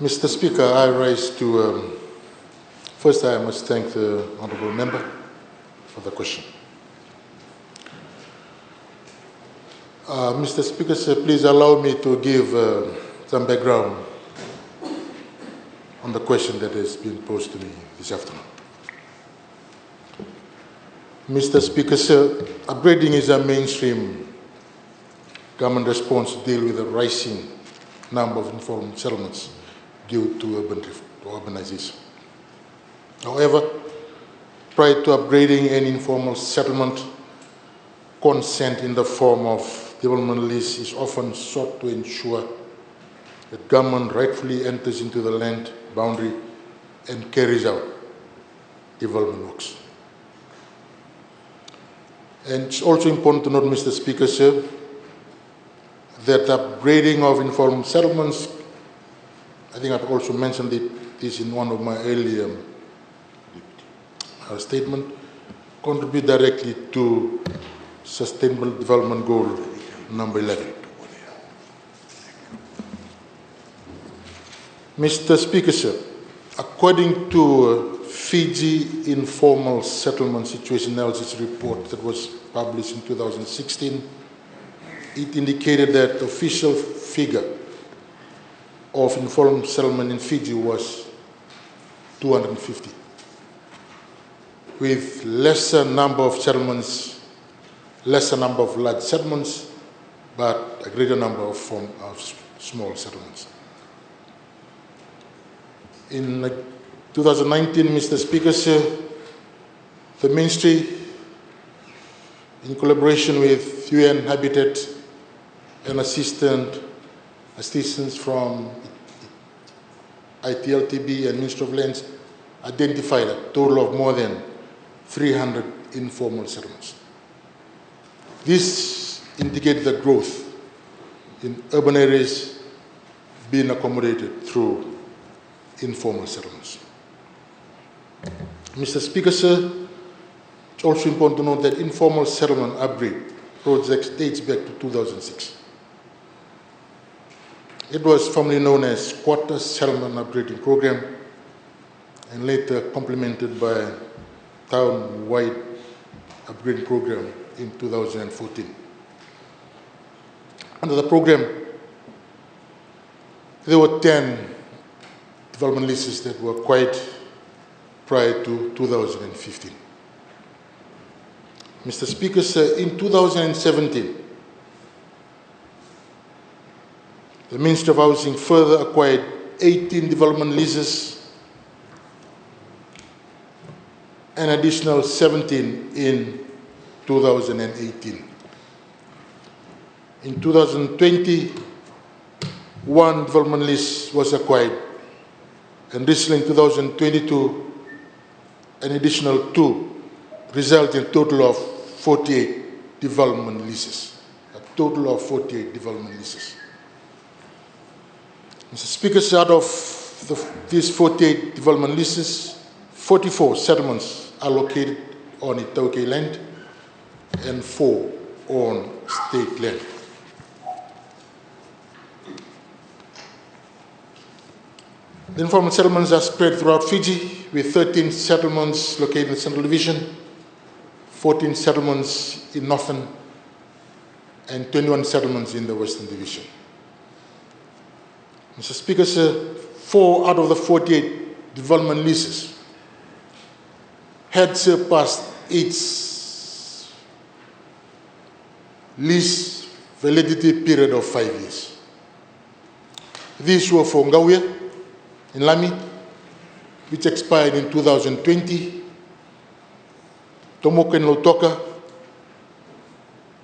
Mr. Speaker, I rise to, first I must thank the Honourable Member for the question. Mr. Speaker, sir, please allow me to give some background on the question that has been posed to me this afternoon. Mr. Speaker, sir, upgrading is a mainstream government response to deal with the rising number of informal settlements due to urbanization. However, prior to upgrading an informal settlement, consent in the form of development lease is often sought to ensure that government rightfully enters into the land boundary and carries out development works. And it's also important to note, Mr. Speaker, sir, that upgrading of informal settlements, I think I've also mentioned this in one of my earlier statement, contribute directly to Sustainable Development Goal number 11. Mr. Speaker, sir, according to Fiji Informal Settlement Situation Analysis Report that was published in 2016, it indicated that the official figure of informal settlement in Fiji was 250, with lesser number of settlements, lesser number of large settlements, but a greater number of small settlements. In 2019, Mr. Speaker, sir, the Ministry, in collaboration with UN Habitat and assistance from ITLTB and Ministry of Lands, identified a total of more than 300 informal settlements. This indicates the growth in urban areas being accommodated through informal settlements. Mr. Speaker, sir, it's also important to note that informal settlement upgrade project dates back to 2006. It was formerly known as Quarter Settlement Upgrading Program and later complemented by a town-wide upgrading program in 2014. Under the program, there were 10 development leases that were acquired prior to 2015. Mr. Speaker, sir, in 2017, the Minister of Housing further acquired 18 development leases, an additional 17 in 2018. In 2020, one development lease was acquired, and recently in 2022, an additional 2, resulting in a total of 48 development leases. A total of 48 development leases. Mr. Speaker, out of these 48 development leases, 44 settlements are located on Itauke land and 4 on state land. The informal settlements are spread throughout Fiji, with 13 settlements located in the Central Division, 14 settlements in Northern, and 21 settlements in the Western Division. Mr. Speaker, sir, 4 out of the 48 development leases had surpassed its lease validity period of 5 years. These were for Ngauya in Lami, which expired in 2020, Tomoko in Lautoka,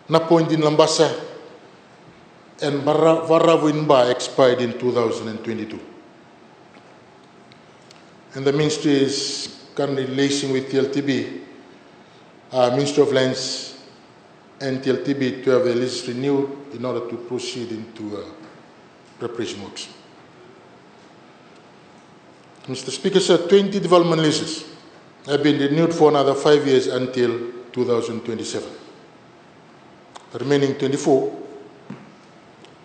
Napoint in Lambasa, and Varavu in Ba expired in 2022. And the Ministry is currently liaising with TLTB, Ministry of Lands and TLTB to have the lease renewed in order to proceed into preparation works. Mr. Speaker, sir, 20 development leases have been renewed for another 5 years until 2027. The remaining 24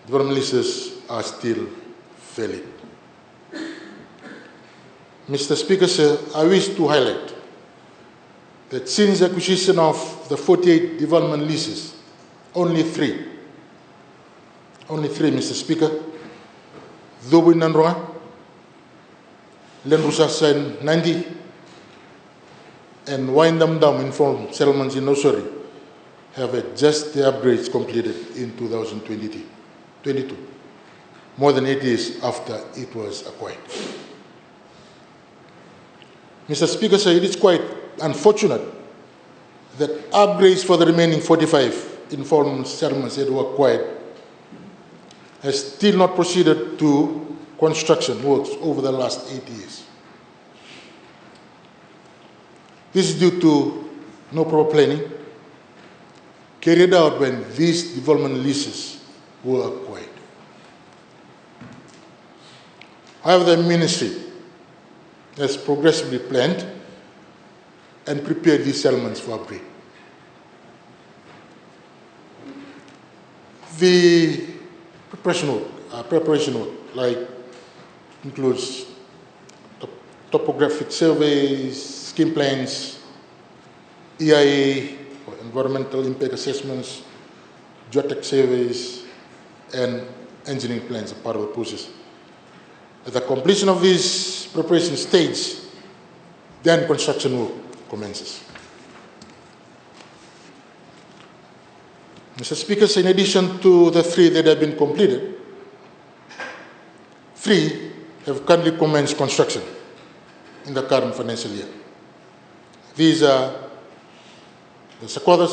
development leases are still valid. Mr. Speaker, sir, I wish to highlight that since acquisition of the 48 development leases, only three, Mr. Speaker, Dhubu Nandronga, Lenrusa and Nandi, and Windham Dam informal settlements in Osori have had just the upgrades completed in 2022, more than 8 years after it was acquired. Mr. Speaker, sir, it is quite unfortunate that upgrades for the remaining 45 informal settlements that were acquired has still not proceeded to construction works over the last 8 years. This is due to no proper planning carried out when these development leases were acquired. However, the ministry has progressively planned and prepared these settlements for upgrade. The preparation work like includes topographic surveys, scheme plans, EIA, or environmental impact assessments, geotech surveys, and engineering plans are part of the process. At the completion of this preparation stage, then construction work commences. Mr. Speaker, in addition to the three that have been completed, three have currently commenced construction in the current financial year. These are the Squad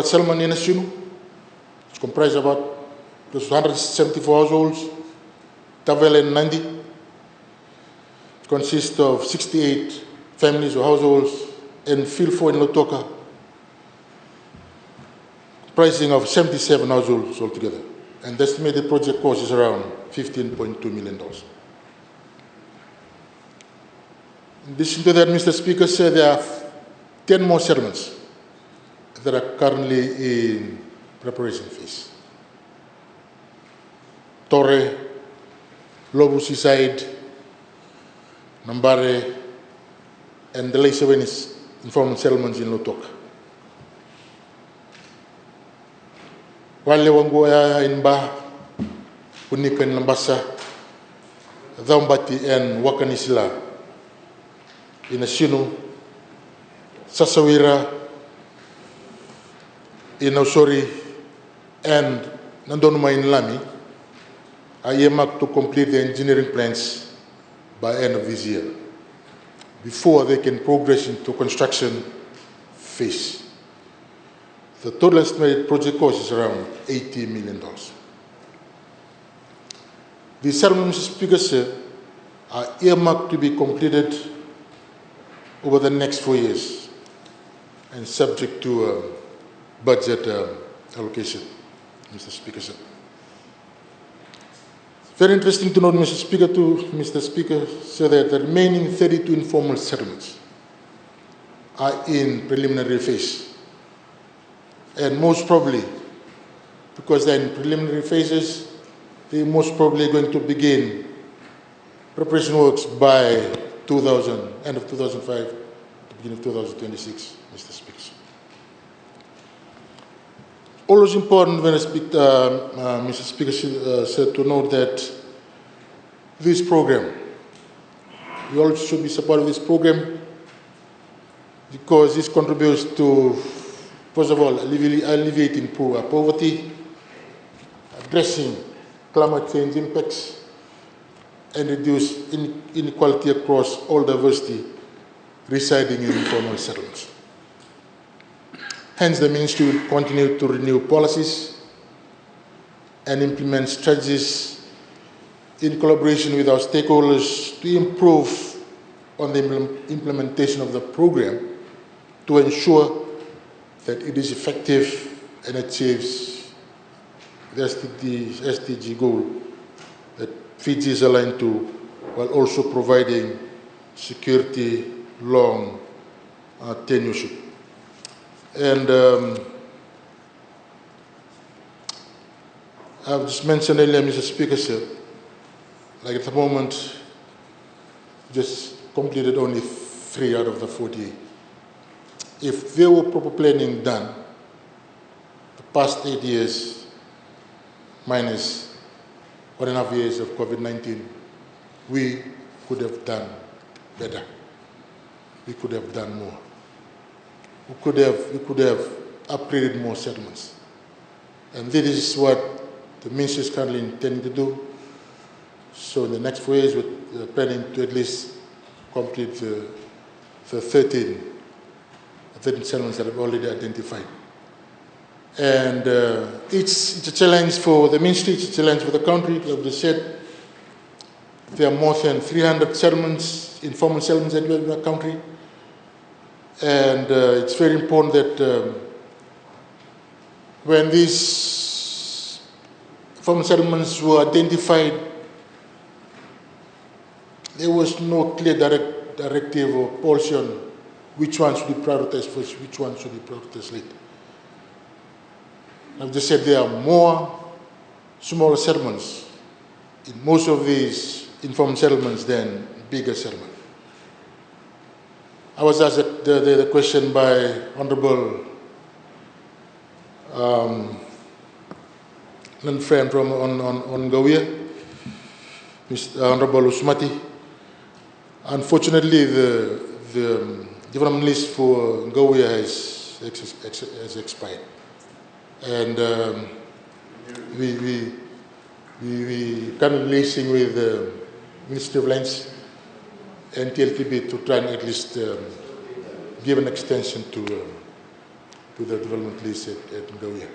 Settlement in Asunu, which comprise about close to 174 households, Tavel and Nandi, which consists of 68 families or households, and Filfo in Lotoka, comprising of 77 households altogether. And the estimated project cost is around $15.2 million. In addition to that, Mr. Speaker, sir, there are 10 more settlements that are currently in preparation phase. Torre, Lobu Seaside, Nambare, and the Leisewenis informal settlements in Lotoka. Wale Wangoya in Ba, Unika in Lambasa, Dhambati and Wakanisila in Asinu, Sasawira in Osori, and Nandonuma in Lami are earmarked to complete the engineering plans by end of this year, before they can progress into construction phase. The total estimated project cost is around $80 million. These settlements, Mr. Speaker, sir, are earmarked to be completed over the next 4 years and subject to budget allocation, Mr. Speaker, sir. Very interesting to note, Mr. Speaker, sir, that the remaining 32 informal settlements are in preliminary phase. And most probably, because they're in preliminary phases, they're most probably going to begin preparation works by end of 2005, beginning of 2026, Mr. Speaker. Always important when I speak, Mr. Speaker, sir, to note that this program, we all should be supporting this program because this contributes to, first of all, alleviating poverty, addressing climate change impacts, and reduce inequality across all diversity residing in informal settlements. Hence, the Ministry will continue to renew policies and implement strategies in collaboration with our stakeholders to improve on the implementation of the program to ensure that it is effective and achieves the SDG goal that Fiji is aligned to, while also providing security, long tenureship. And I've just mentioned earlier, Mr. Speaker, sir, like at the moment, just completed only 3 out of the 48. If there were proper planning done, the past 8 years minus 1.5 years of COVID-19, we could have done better. We could have done more. We could have upgraded more settlements. And this is what the ministry is currently intending to do. So in the next 4 years, we're planning to at least complete the 13 settlements that have already identified. And it's a challenge for the ministry, it's a challenge for the country. Like we said, there are more than 300 settlements, informal settlements that we have in the country. And it's very important that when these informal settlements were identified, there was no clear directive or policy on which one should be prioritized first, which one should be prioritized later. I've just said there are more smaller settlements in most of these informal settlements than bigger settlements. I was asked the question by Honorable friend from on Gawia, Mr. Honorable Usmati. Unfortunately, the development list for Gawia has expired, and we currently liaising with the Ministry of Lands and TLTB to try and at least give an extension to the development list at Gawia.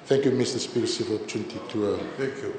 Thank you, Mr. Speaker, for the opportunity to. Thank you.